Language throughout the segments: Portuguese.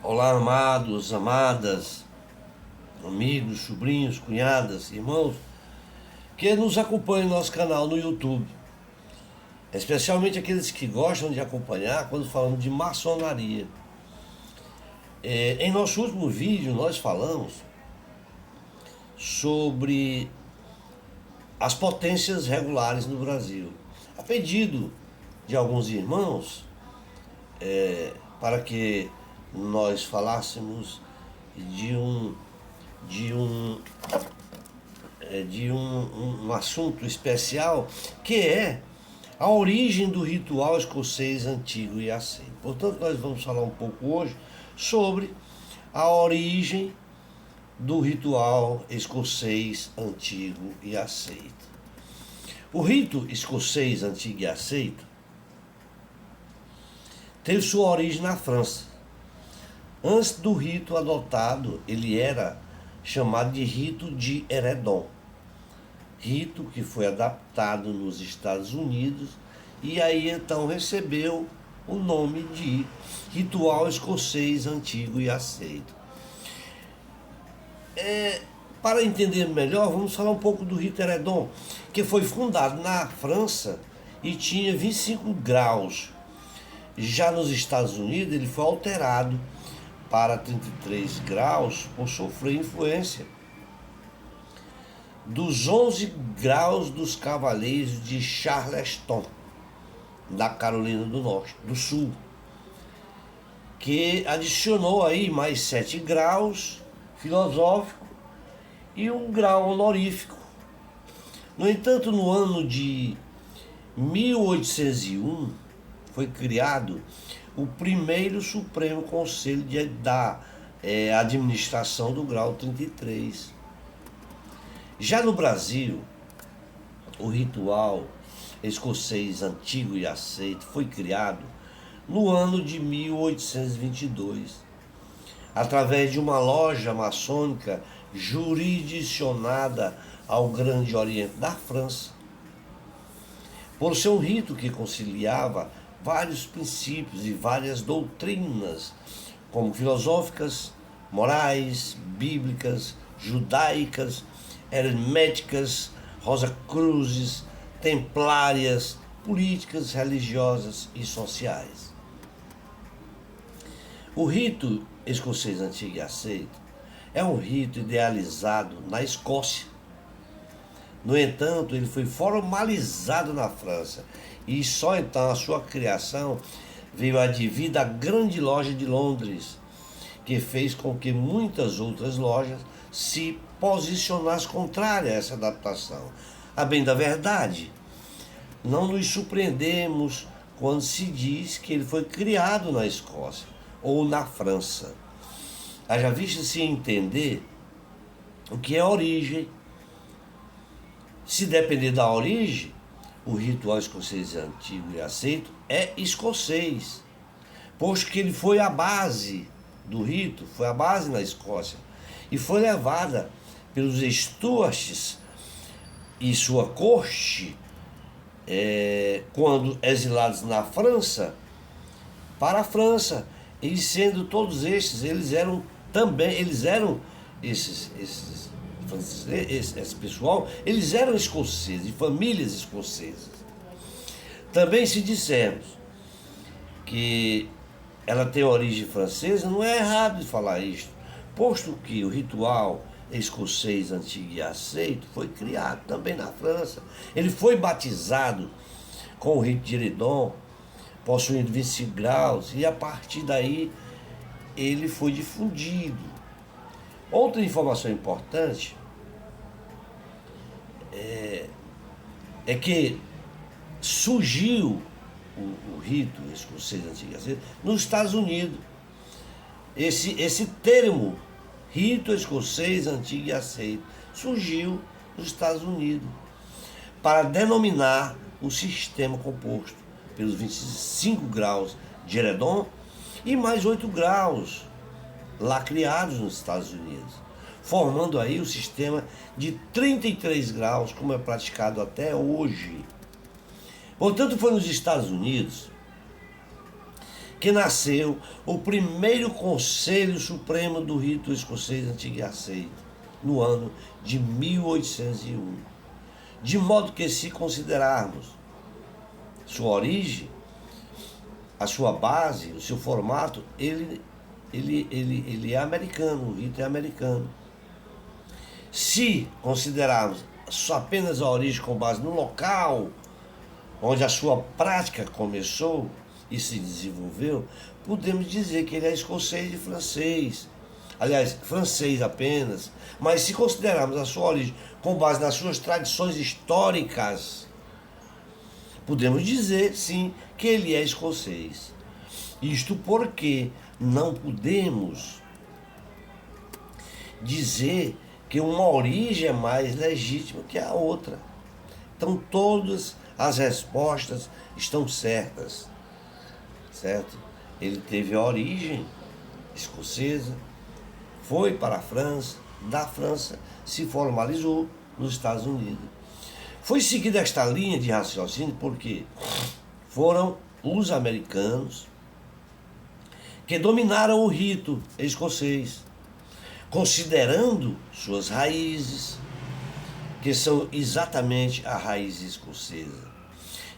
Olá, amados, amadas, amigos, sobrinhos, cunhadas, irmãos, que nos acompanham no nosso canal no YouTube, especialmente aqueles que gostam de acompanhar quando falamos de maçonaria. Em nosso último vídeo, nós falamos sobre as potências regulares no Brasil, a pedido de alguns irmãos, para que nós falássemos de um assunto especial, que é a origem do ritual escocês antigo e aceito. Portanto, nós vamos falar um pouco hoje sobre a origem do ritual escocês antigo e aceito. O rito escocês antigo e aceito teve sua origem na França. Antes do rito adotado, ele era chamado de rito de Heredon, rito que foi adaptado nos Estados Unidos e aí então recebeu o nome de ritual escocês antigo e aceito. Para entender melhor, vamos falar um pouco do rito Heredon, que foi fundado na França e tinha 25 graus. Já nos Estados Unidos ele foi alterado para 33 graus por sofrer influência dos 11 graus dos Cavaleiros de Charleston, da Carolina do Sul, que adicionou aí mais 7 graus filosófico e um grau honorífico. No entanto, no ano de 1801 foi criado o primeiro Supremo Conselho da administração do grau 33. Já no Brasil, o ritual escocês antigo e aceito foi criado no ano de 1822, através de uma loja maçônica jurisdicionada ao Grande Oriente da França, por ser um rito que conciliava vários princípios e várias doutrinas, como filosóficas, morais, bíblicas, judaicas, herméticas, rosacruzes, templárias, políticas, religiosas e sociais. O rito escocês antigo e aceito é um rito idealizado na Escócia. No entanto, ele foi formalizado na França e só então a sua criação veio advir da Grande Loja de Londres, que fez com que muitas outras lojas se posicionassem contrárias a essa adaptação. A bem da verdade, não nos surpreendemos quando se diz que ele foi criado na Escócia ou na França. Haja vista se entender o que é origem. Se depender da origem, o ritual escocês antigo e aceito é escocês, posto que ele foi a base do rito, foi a base na Escócia, e foi levada pelos Stuarts e sua corte, quando exilados na França, para a França, e sendo todos estes, esse pessoal, eles eram escoceses, de famílias escocesas. Também, se dissermos que ela tem origem francesa, não é errado de falar isto, posto que o ritual escocês antigo e aceito foi criado também na França. Ele foi batizado com o rito de Heredon, possuindo 25 graus, e a partir daí ele foi difundido. Outra informação importante é que surgiu o rito escocês antigo e aceito nos Estados Unidos. Esse termo, rito escocês antigo e aceito, surgiu nos Estados Unidos para denominar o sistema composto pelos 25 graus de Heredon e mais 8 graus lá criados nos Estados Unidos, formando aí o sistema de 33 graus, como é praticado até hoje. Portanto, foi nos Estados Unidos que nasceu o primeiro Conselho Supremo do Rito Escocês Antigo e Aceito, no ano de 1801. De modo que, se considerarmos sua origem, a sua base, o seu formato, ele é americano, o rito é americano. Se considerarmos só apenas a origem com base no local onde a sua prática começou e se desenvolveu, podemos dizer que ele é escocês e francês. Aliás, francês apenas. Mas se considerarmos a sua origem com base nas suas tradições históricas, podemos dizer, sim, que ele é escocês. Isto porque não podemos dizer que uma origem é mais legítima que a outra. Então todas as respostas estão certas, certo? Ele teve a origem escocesa, foi para a França, da França se formalizou nos Estados Unidos. Foi seguida esta linha de raciocínio porque foram os americanos que dominaram o rito escocês, considerando suas raízes, que são exatamente a raiz escocesa.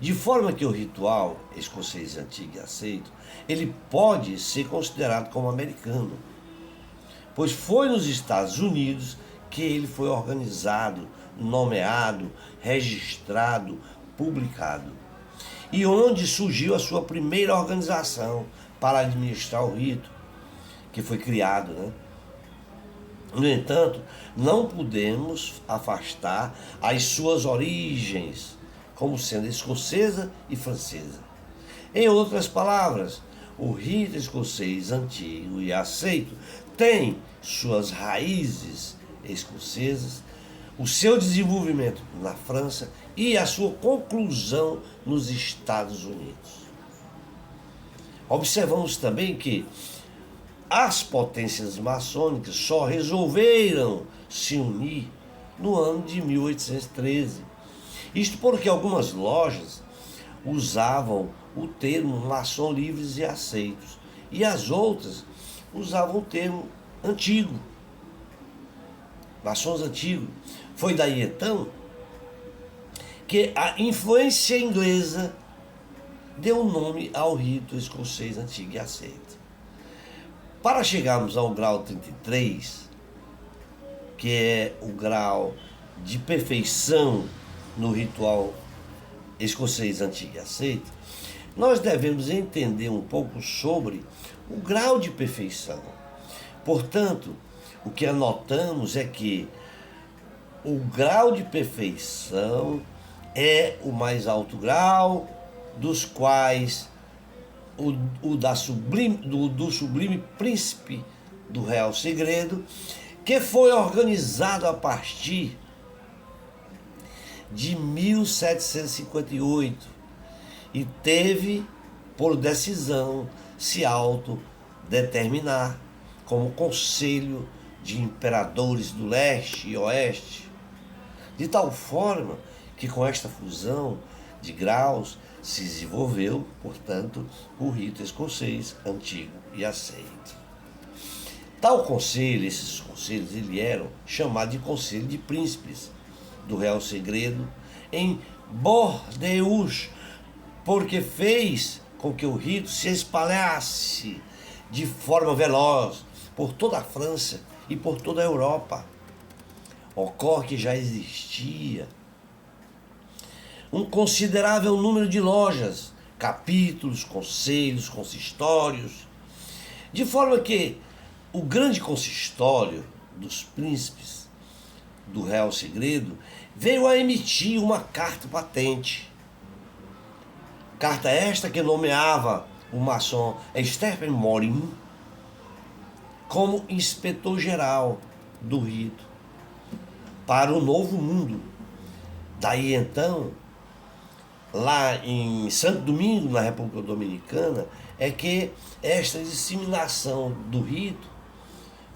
De forma que o ritual escocês antigo e aceito, ele pode ser considerado como americano, pois foi nos Estados Unidos que ele foi organizado, nomeado, registrado, publicado, e onde surgiu a sua primeira organização para administrar o rito, que foi criado, né? No entanto, não podemos afastar as suas origens como sendo escocesa e francesa. Em outras palavras, o rito escocês antigo e aceito tem suas raízes escocesas, o seu desenvolvimento na França e a sua conclusão nos Estados Unidos. Observamos também que as potências maçônicas só resolveram se unir no ano de 1813. Isto porque algumas lojas usavam o termo maçom livres e aceitos, e as outras usavam o termo antigo, maçons antigos. Foi daí então que a influência inglesa deu nome ao rito escocês antigo e aceito. Para chegarmos ao grau 33, que é o grau de perfeição no ritual escocês antigo e aceito, nós devemos entender um pouco sobre o grau de perfeição. Portanto, o que anotamos é que o grau de perfeição é o mais alto grau, dos quais do Sublime Príncipe do Real Segredo, que foi organizado a partir de 1758 e teve por decisão se autodeterminar como Conselho de Imperadores do Leste e Oeste, de tal forma que com esta fusão de graus se desenvolveu, portanto, o rito escocês antigo e aceito. Tal conselho, esses conselhos, eles eram chamados de Conselho de Príncipes do Real Segredo em Bordeaux, porque fez com que o rito se espalhasse de forma veloz por toda a França e por toda a Europa. Ocorre que já existia um considerável número de lojas, capítulos, conselhos, consistórios, de forma que o grande consistório dos príncipes do Real Segredo veio a emitir uma carta patente. Carta esta que nomeava o maçom Stephen Morin como inspetor-geral do rito para o Novo Mundo. Daí então, lá em Santo Domingo, na República Dominicana, é que esta disseminação do rito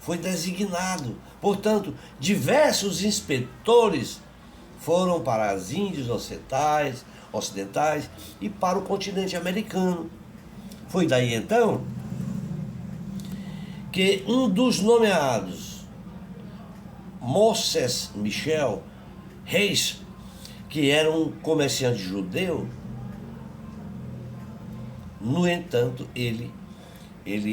foi designado. Portanto, diversos inspetores foram para as Índias ocidentais e para o continente americano, Foi daí então que um dos nomeados, Moses Michel Reis, que era um comerciante judeu, no entanto, ele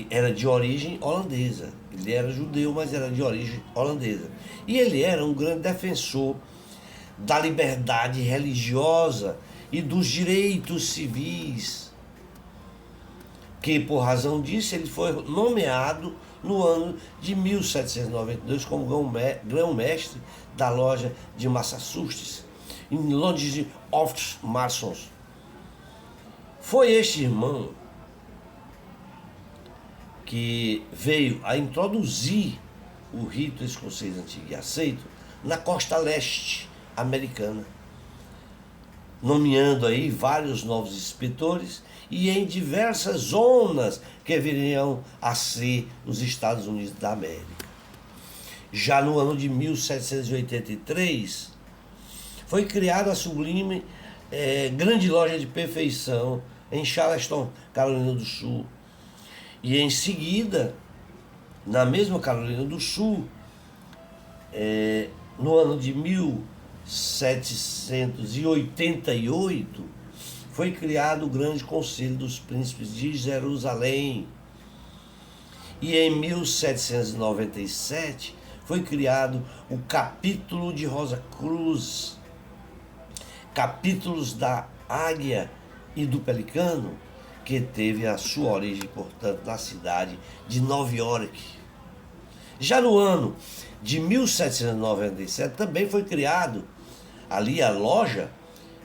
era de origem holandesa. Ele era judeu, mas era de origem holandesa. E ele era um grande defensor da liberdade religiosa e dos direitos civis, que por razão disso ele foi nomeado no ano de 1792 como grão-mestre da loja de Massachusetts, em Londres of Masons. Foi este irmão que veio a introduzir o rito escocês antigo e aceito na costa leste americana, nomeando aí vários novos inspetores e em diversas zonas que viriam a ser os Estados Unidos da América. Já no ano de 1783, foi criada a sublime grande loja de perfeição em Charleston, Carolina do Sul. E em seguida, na mesma Carolina do Sul, no ano de 1788, foi criado o Grande Conselho dos Príncipes de Jerusalém. E em 1797 foi criado o Capítulo de Rosa Cruz, Capítulos da Águia e do Pelicano, que teve a sua origem, portanto, na cidade de Nova York. Já no ano de 1797 também foi criado ali a loja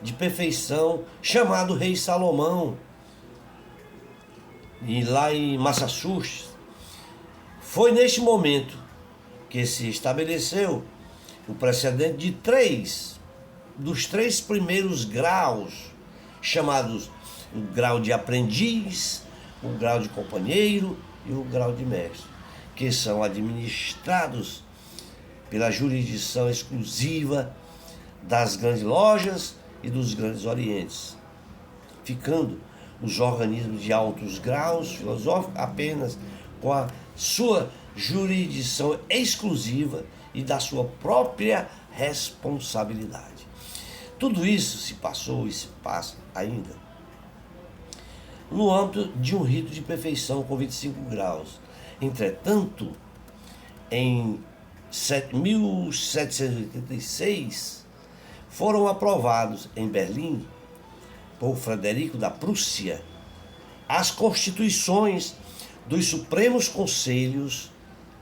de perfeição chamado Rei Salomão, e lá em Massachusetts. Foi neste momento que se estabeleceu o precedente de dos três primeiros graus, chamados o grau de aprendiz, o grau de companheiro e o grau de mestre, que são administrados pela jurisdição exclusiva das grandes lojas e dos grandes orientes, ficando os organismos de altos graus filosóficos apenas com a sua jurisdição exclusiva e da sua própria responsabilidade. Tudo isso se passou e se passa ainda no âmbito de um rito de perfeição com 25 graus. Entretanto, em 1786, foram aprovados em Berlim, por Frederico da Prússia, as constituições dos Supremos Conselhos,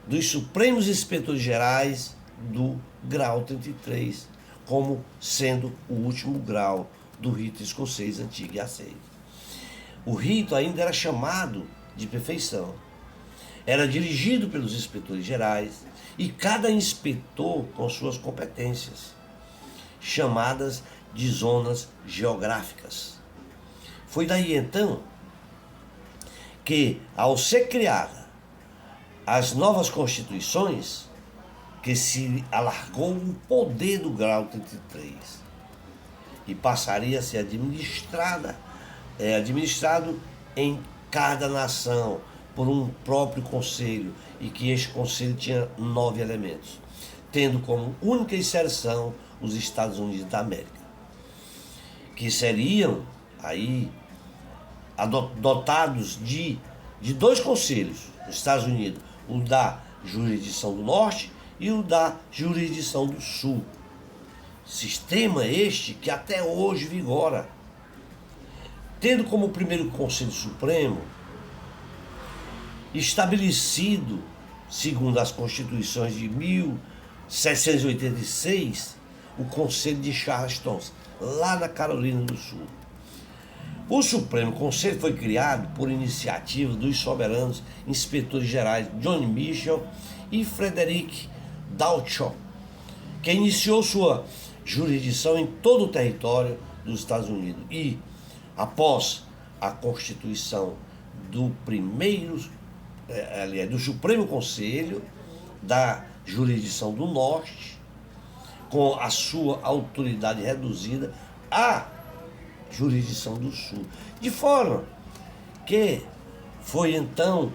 dos Supremos Inspetores Gerais do grau 33, como sendo o último grau do rito escocês antigo e aceito. O rito ainda era chamado de perfeição. Era dirigido pelos inspetores gerais e cada inspetor com suas competências, chamadas de zonas geográficas. Foi daí então que, ao ser criada as novas constituições, que se alargou o poder do grau 33 e passaria a ser administrado em cada nação por um próprio conselho, e que este conselho tinha 9 elementos, tendo como única inserção os Estados Unidos da América, que seriam aí dotados de 2 conselhos nos Estados Unidos, o da jurisdição do Norte e o da jurisdição do Sul. Sistema este que até hoje vigora, tendo como primeiro Conselho Supremo, estabelecido, segundo as Constituições de 1786, o Conselho de Charleston, lá na Carolina do Sul. O Supremo Conselho foi criado por iniciativa dos soberanos inspetores gerais John Mitchell e Frederick Dougherty, que iniciou sua jurisdição em todo o território dos Estados Unidos e, após a constituição do do Supremo Conselho da jurisdição do Norte, com a sua autoridade reduzida à jurisdição do Sul, de forma que Foi então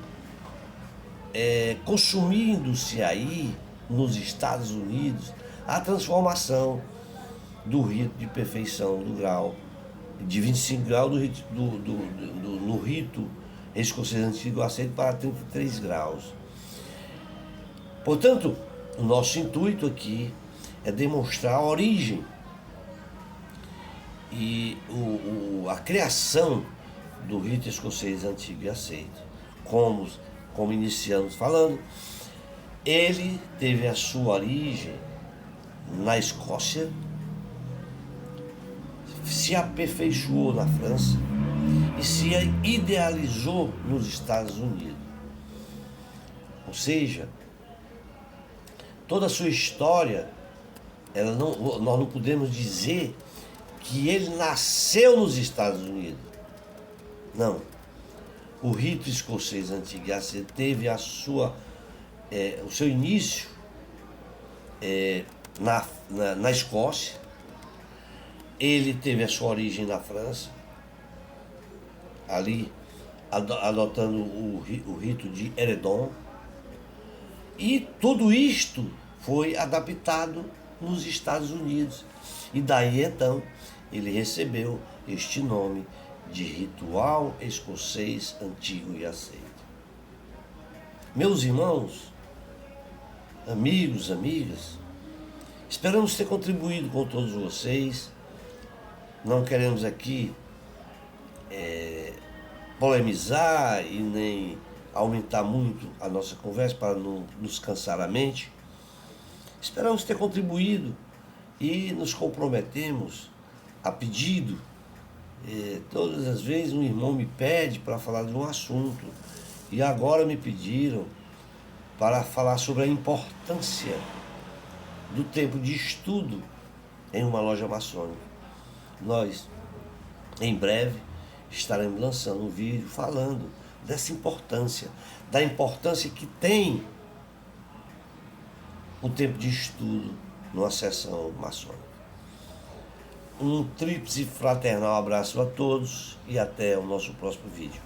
consumindo-se aí, nos Estados Unidos, a transformação do rito de perfeição do grau, de 25 graus no rito escocês antigo aceito para 33 graus. Portanto, o nosso intuito aqui é demonstrar a origem e a criação do rito escocês antigo e aceito. Como iniciamos falando, ele teve a sua origem na Escócia, se aperfeiçoou na França e se idealizou nos Estados Unidos. Ou seja, toda a sua história, nós não podemos dizer que ele nasceu nos Estados Unidos. Não. O rito escocês antigo teve o seu início na Escócia. Ele teve a sua origem na França, ali adotando o rito de Eredon. E tudo isto foi adaptado nos Estados Unidos. E daí então ele recebeu este nome de ritual escocês antigo e aceito. Meus irmãos, amigos, amigas, esperamos ter contribuído com todos vocês. Não queremos aqui polemizar e nem aumentar muito a nossa conversa para não nos cansar a mente. Esperamos ter contribuído e nos comprometemos a pedido. Todas as vezes um irmão me pede para falar de um assunto e agora me pediram para falar sobre a importância do tempo de estudo em uma loja maçônica. Nós, em breve, estaremos lançando um vídeo falando dessa importância, da importância que tem o tempo de estudo numa sessão maçônica. Um tríplice fraternal abraço a todos e até o nosso próximo vídeo.